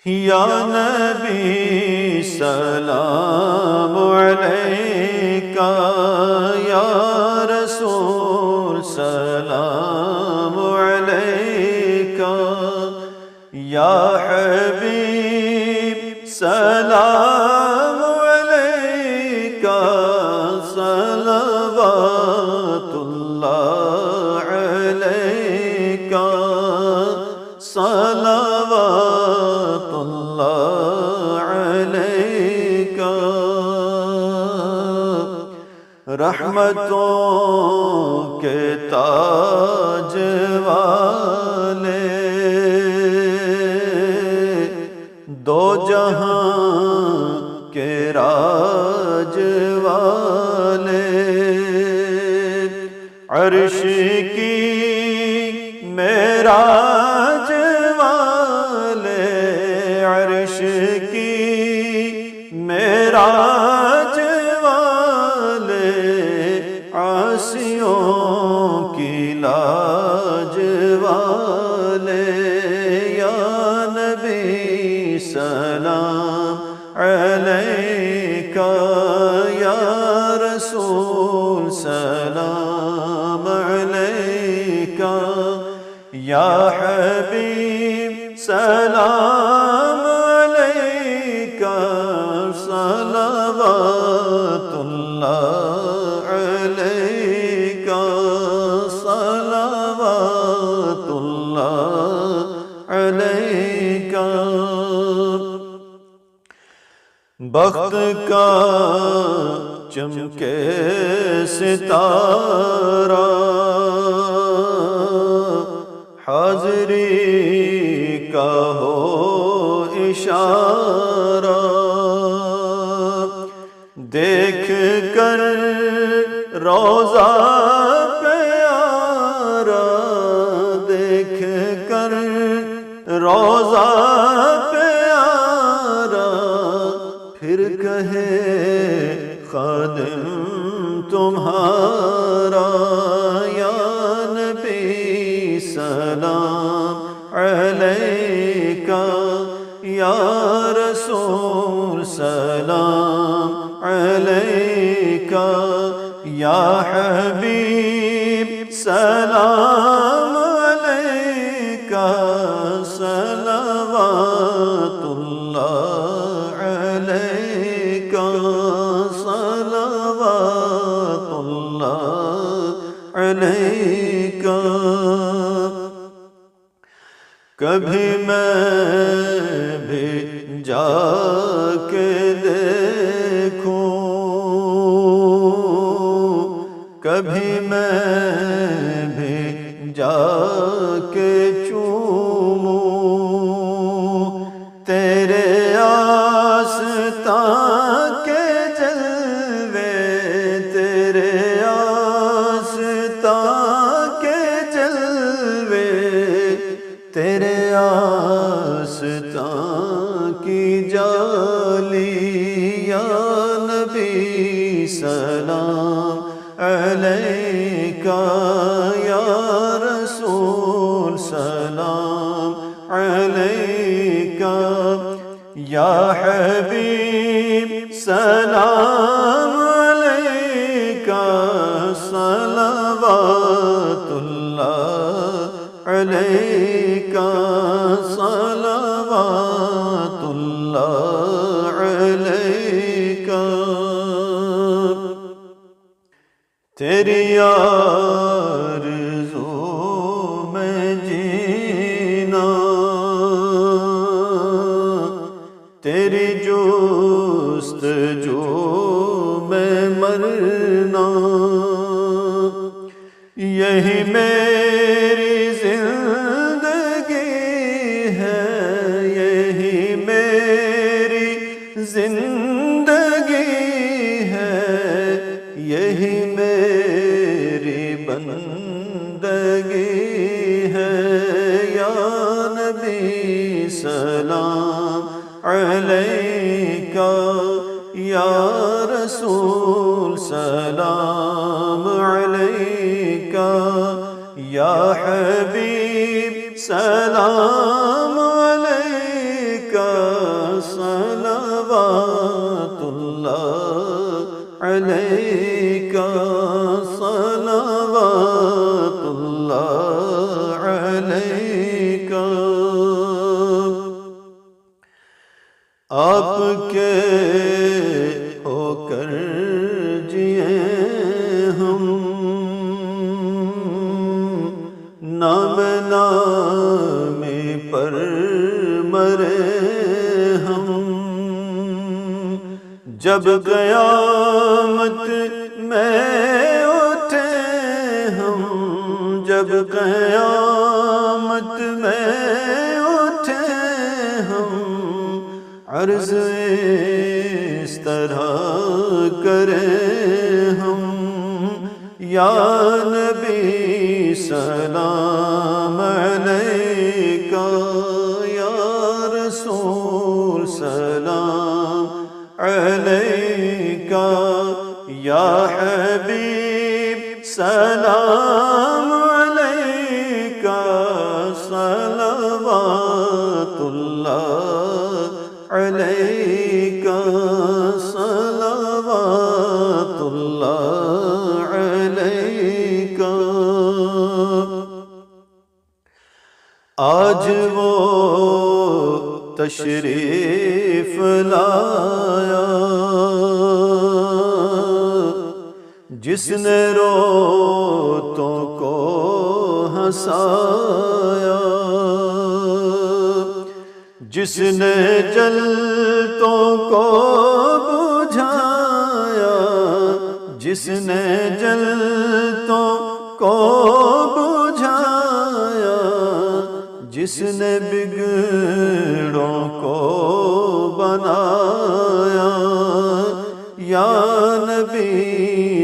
یا نبی سلام علیکہ، یا رسول سلام علیکہ، یا حبیب سلام علیکہ، صلوات اللہ علیکہ، صلوات اللہ علیکہ۔ رحمتوں کے تاج والے، دو جہاں کے راج والے، عرش کی معراج والے، عرش کی معراج والے، عاصیوں کی لاج والے، یا نبی سلام علیکہ، یا رسول سلام علیکہ، یا حبیب سلام علیکہ، صلوات اللہ علیکہ، صلوات اللہ علیکہ۔ بخت کا چمکے ستارہ، حاضری کا ہو اشارہ، دیکھ کر روضہ پیارا، دیکھ کر روضہ پیارا، پھر کہے خادم تمہارا، یا نبی سلام علیکہ، یا رسول سلام علیکہ، یا حبیب سلام علیکہ، صلوات اللہ علیکہ، صلوات اللہ علیکہ۔ کبھی میں بھی جا کے دیکھوں، کبھی میں بھی جا کے چوموں، تیرے آستان کے جلوے، تیرے آستان کے جلوے، تیرے آستان کی جالی، یا نبی سلام علیکہ، یا رسول سلام علیکہ، یا حبیب سلام علیکہ، صلوات اللہ علیکہ، صلوات اللہ علیکہ۔ تیری آرزو میں جینا، تیری جستجو میں مرنا، یہی میری زندگی ہے، یہی میری زندگی ہے، یہی میری بندگی ہے، یا نبی سلام علیکہ، یا رسول سلام علیکہ، یا حبیب سلام علیکہ، صلوات اللہ علیک صلوات اللہ علیک۔ آپ کے ہو کر جیے ہم، نام نام پر مرے ہم، جب قیامت میں اٹھے ہم، جب قیامت میں اٹھے ہم، عرض اس طرح کریں ہم، یا نبی سلام علیکہ، یا رسول سلام علیکہ، یا حبیب سلام علیکہ، صلوات اللہ علیکہ، صلوات اللہ علیکہ۔ آج وہ تشریف لایا جس نے روتوں کو ہنسایا، جس نے جلتوں کو بجھایا، جس نے جلتوں کو بجھایا، جس نے بگڑوں کو بنایا، یا نبی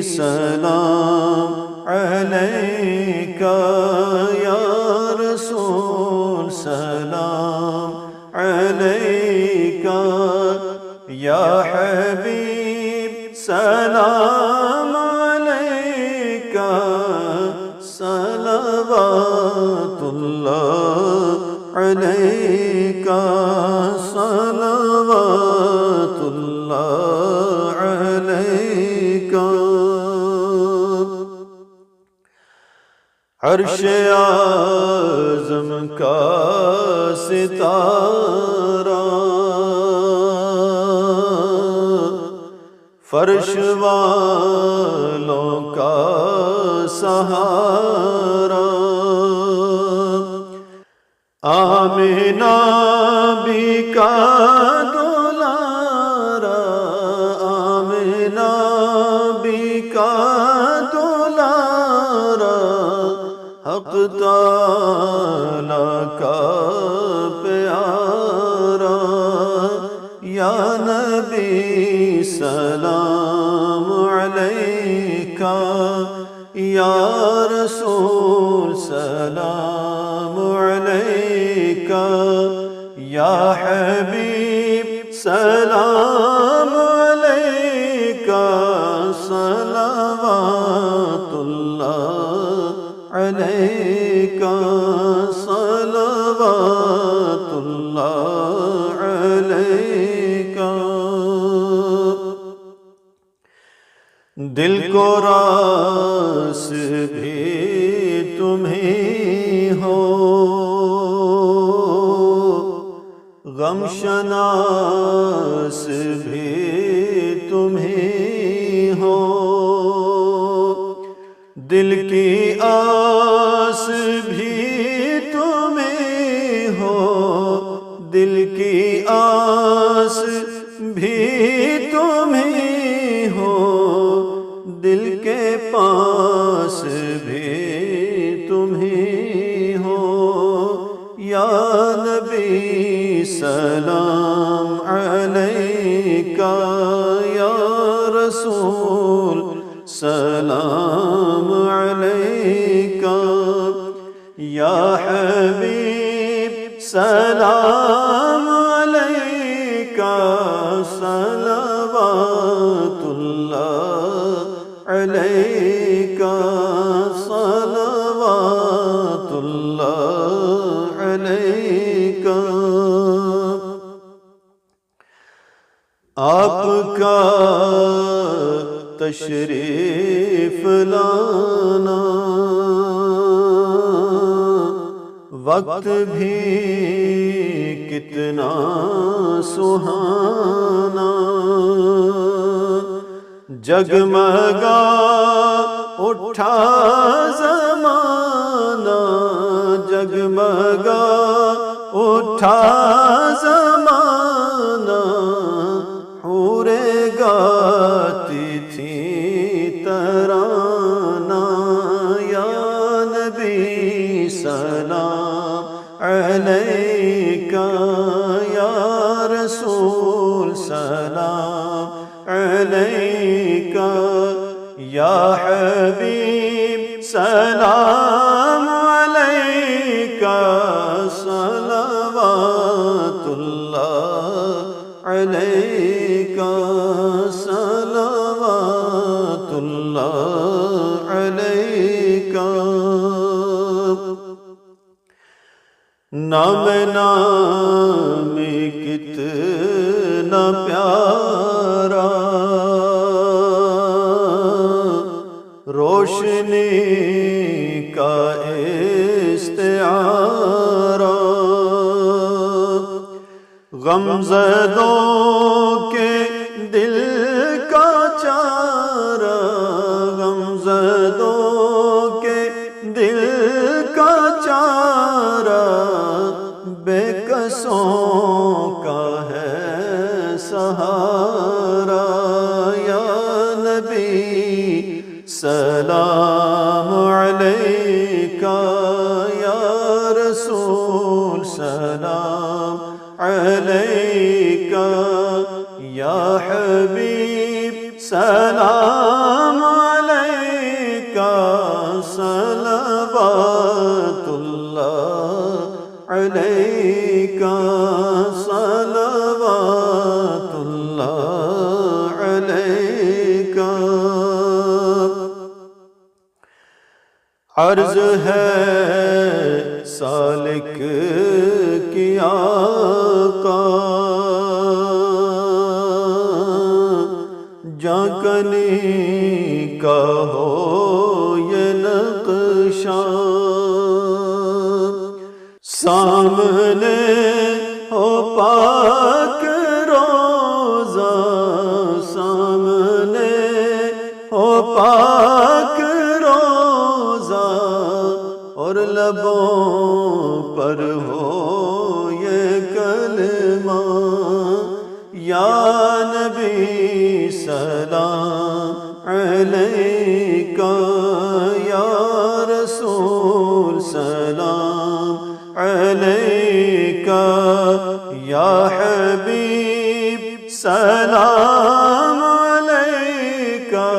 سلام علیکہ، یا رسول سلام علیکہ، یا حبیب سلام علیکہ، صلوات اللہ علیکہ، صلوات اللہ علیکہ۔ عرش اعظم کا ستارہ، فرش والوں کا سہارا، آمینہ بی کا دلارا، آمینہ بی کا دلارا، حق تعالیٰ کا پیارا، یا نبی سلام علیکہ، یا رسول سلام علیکہ، یا حبیب سلام علیکہ، صلوات اللہ علیکہ، صلوات اللہ علیکہ۔ دل کو راس بھی تمہیں ہو، غم شناس بھی تمہیں ہو، دل کی آس بھی تمہیں ہو، دل کی آس بھی تمہیں ہو، دل کے پاس بھی تمہیں ہو، یا نبی سلام علیکہ، یا رسول سلام علیکہ، یا حبیب سلام علیکہ، صلوات اللہ علیکہ، صلوات اللہ علیکہ۔ آپ کا تشریف لانا وقت بھی کتنا سہانا، جگمگا اٹھا زمانہ، جگمگا اٹھا زمانہ، حوریں گاتی تھی ترانہ، یا نبی سلام علیکہ، یا رسول سلام علیکہ، یا حبیب سلام علیکہ، صلوات اللہ علیکہ، صلوات اللہ علیکہ۔ نام نام کتنا پیارا، روشنی کا استعارہ، غمزدوں کے دل کا چارہ، غمزدوں کے دل کا چارہ، بے کسوں کا ہے سہارا، یا نبی سلام علیکہ، یا رسول سلام علیکہ، یا حبیب سلام علیکہ، صلوات اللہ علیکہ، صلوات اللہ علیکہ۔ عرض ہے سالک کی آقا، جاں کنی کا ہو یہ نقشہ، سامنے ہو پاک روزہ، سامنے ہو پاک روزہ، اور لبوں پر ہو یہ کلمہ، یا نبی سلام علیکہ، یا رسول سلام علیکہ، یا حبیب سلام علیکہ،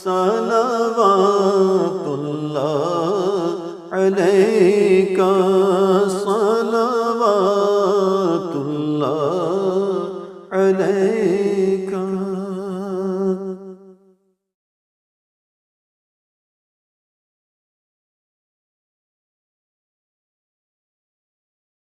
صلوات اللہ علیکہ، صلوات اللہ علیکہ۔